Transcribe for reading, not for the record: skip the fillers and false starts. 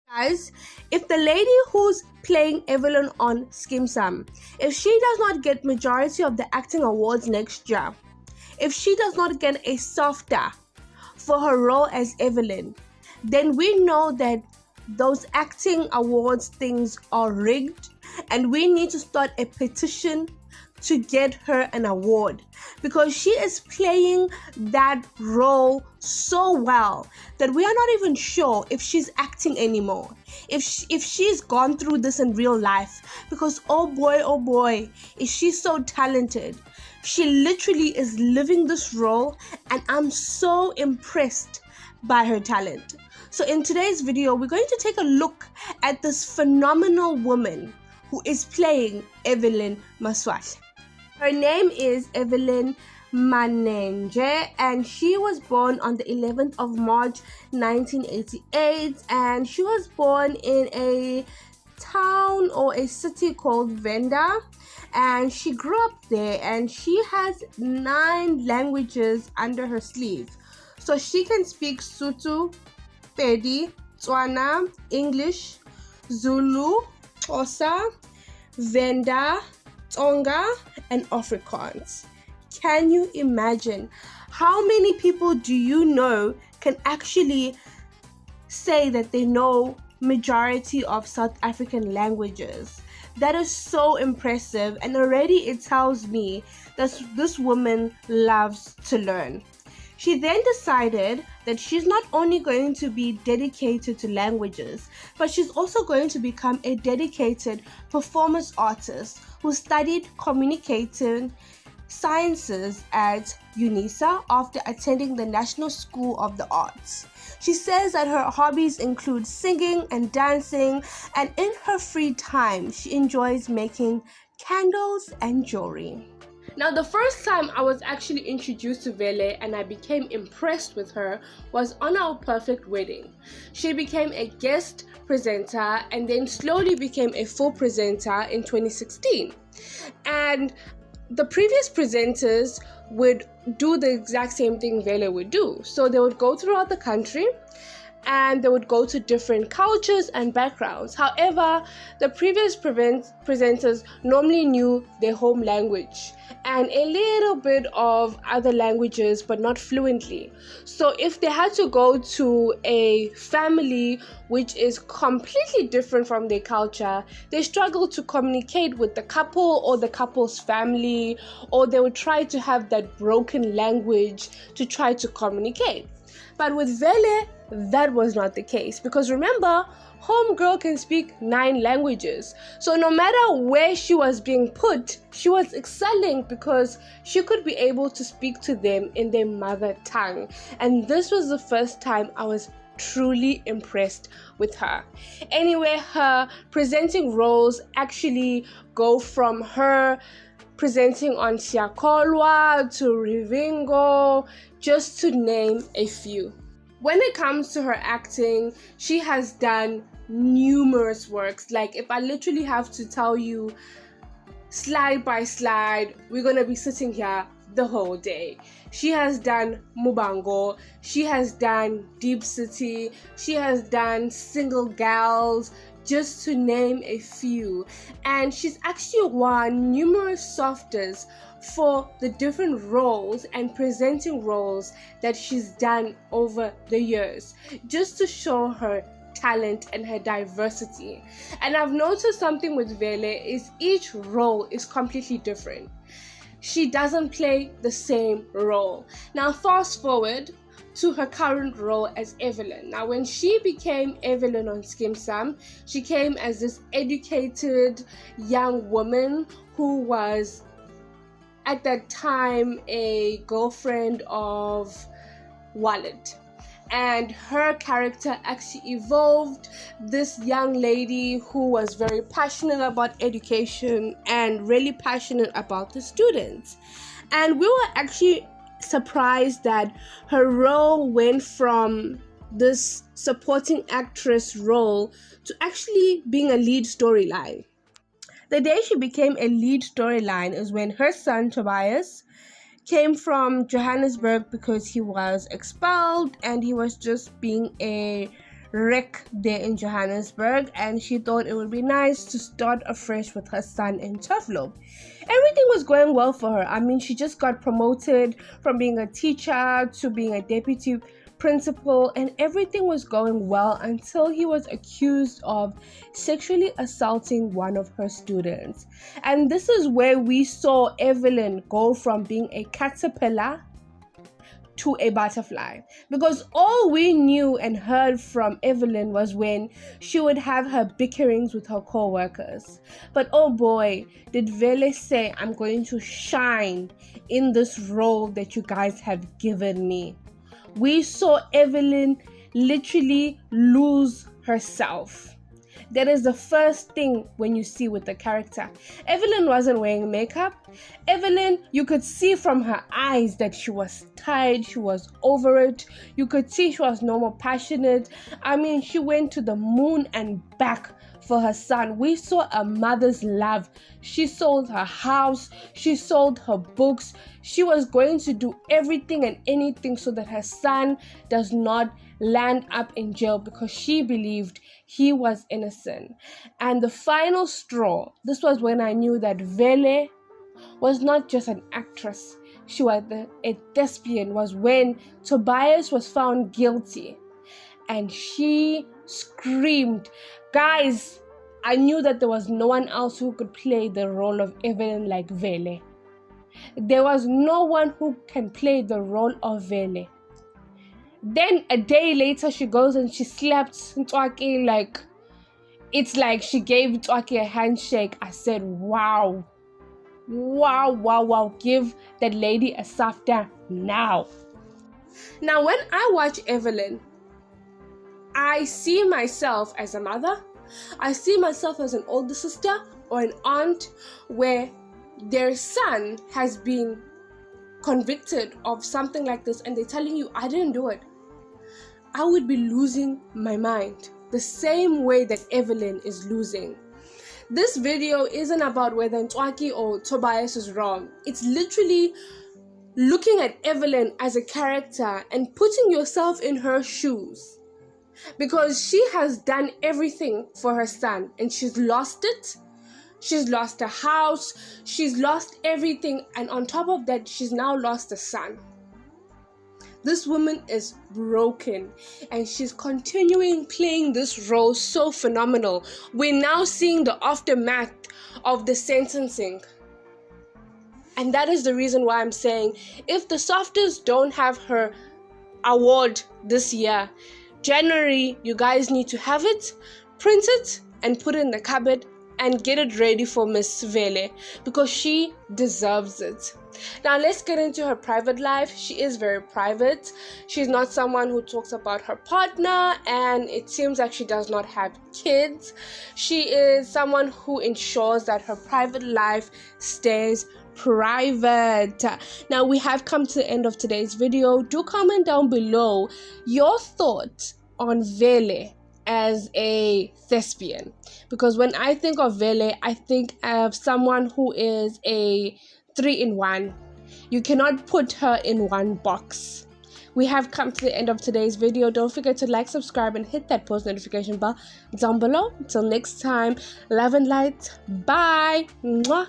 Guys, if the lady who's playing Evelyn on SKEEM SAAM, if she does not get majority of the acting awards next year, if she does not get a Safta for her role as Evelyn, then we know that those acting awards things are rigged, and we need to start a petition to get her an award, because she is playing that role so well that we are not even sure if she's acting anymore, if she's gone through this in real life, because oh boy, is she so talented. She literally is living this role, and I'm so impressed by her talent. So in today's video, we're going to take a look at this phenomenal woman who is playing Evelyn Maswashe. Her name is Evelyn Manenje, and she was born on the 11th of March 1988, and she was born in a town or a city called Venda, and she grew up there, and she has 9 languages under her sleeve. So she can speak Sotho, Pedi, Tswana, English, Zulu, Xhosa, Venda, Tonga, and Afrikaans. Can you imagine how many people do you know can actually say that they know majority of South African languages? That is so impressive, and already it tells me that this woman loves to learn. She then decided that she's not only going to be dedicated to languages, but she's also going to become a dedicated performance artist who studied communication sciences at UNISA after attending the National School of the Arts. She says that her hobbies include singing and dancing, and in her free time, she enjoys making candles and jewelry. Now, the first time I was actually introduced to Vele and I became impressed with her was on our perfect wedding. She became a guest presenter and then slowly became a full presenter in 2016. And the previous presenters would do the exact same thing Vele would do. So they would go throughout the country and they would go to different cultures and backgrounds. However, the previous presenters normally knew their home language and a little bit of other languages, but not fluently. So if they had to go to a family which is completely different from their culture, they struggle to communicate with the couple or the couple's family, or they would try to have that broken language to try to communicate. But with Vele, that was not the case, because remember, homegirl can speak 9 languages. So no matter where she was being put, she was excelling because she could be able to speak to them in their mother tongue. And this was the first time I was truly impressed with her. Anyway, her presenting roles actually go from her presenting on Siakolwa to Rivingo, just to name a few. When it comes to her acting, she has done numerous works. Like, if I literally have to tell you slide by slide, we're gonna be sitting here the whole day. She has done Mubango, she has done Deep City, she has done Single Gals, just to name a few. And she's actually won numerous Saftas for the different roles and presenting roles that she's done over the years, just to show her talent and her diversity. And I've noticed something with Vele is each role is completely different. She doesn't play the same role. Now fast forward to her current role as Evelyn. Now, when she became Evelyn on SKEEM SAAM, she came as this educated young woman who was at that time a girlfriend of Wallet. And her character actually evolved. This young lady who was very passionate about education and really passionate about the students. And we were actually surprised that her role went from this supporting actress role to actually being a lead storyline. The day she became a lead storyline is when her son Tobias came from Johannesburg because he was expelled and he was just being a wreck there in Johannesburg, and she thought it would be nice to start afresh with her son in Turfloop. Everything was going well for her. I mean, she just got promoted from being a teacher to being a deputy principal, and everything was going well until he was accused of sexually assaulting one of her students. And this is where we saw Evelyn go from being a caterpillar to a butterfly, because all we knew and heard from Evelyn was when she would have her bickerings with her co-workers. But oh boy, did Vele say, I'm going to shine in this role that you guys have given me. We saw Evelyn literally lose herself. That is the first thing when you see with the character. Evelyn wasn't wearing makeup. Evelyn, you could see from her eyes that she was tired, she was over it. You could see she was no more passionate. I mean, she went to the moon and back for her son. We saw a mother's love. She sold her house, she sold her books. She was going to do everything and anything so that her son does not land up in jail, because she believed he was innocent. And the final straw, this was when I knew that Vele was not just an actress, she was a thespian, was when Tobias was found guilty and she screamed. Guys, I knew that there was no one else who could play the role of Evelyn like Vele. There was no one who can play the role of Vele. Then a day later, she goes and she slapped Ntwaki, like, it's like she gave Ntwaki a handshake. I said, wow. Give that lady a Safta now. Now, when I watch Evelyn, I see myself as a mother. I see myself as an older sister or an aunt where their son has been convicted of something like this and they're telling you, I didn't do it. I would be losing my mind the same way that Evelyn is losing. This video isn't about whether Ntwaki or Tobias is wrong. It's literally looking at Evelyn as a character and putting yourself in her shoes, because she has done everything for her son and she's lost it. She's lost a house, she's lost everything, and on top of that, she's now lost a son. This woman is broken and she's continuing playing this role so phenomenal. We're now seeing the aftermath of the sentencing. And that is the reason why I'm saying, if the Saftas don't have her award this year, January, you guys need to have it, print it, and put it in the cupboard and get it ready for Miss Vele, because she deserves it. Now let's get into her private life. She is very private. She's not someone who talks about her partner, and it seems like she does not have kids. She is someone who ensures that her private life stays private. Now we have come to the end of today's video. Do comment down below your thoughts on Vele as a thespian, because when I think of Vele, I think of someone who is a 3-in-1. You cannot put her in one box. We have come to the end of today's video. Don't forget to like, subscribe, and hit that post notification bell down below. Until next time, love and light. Bye. Mwah.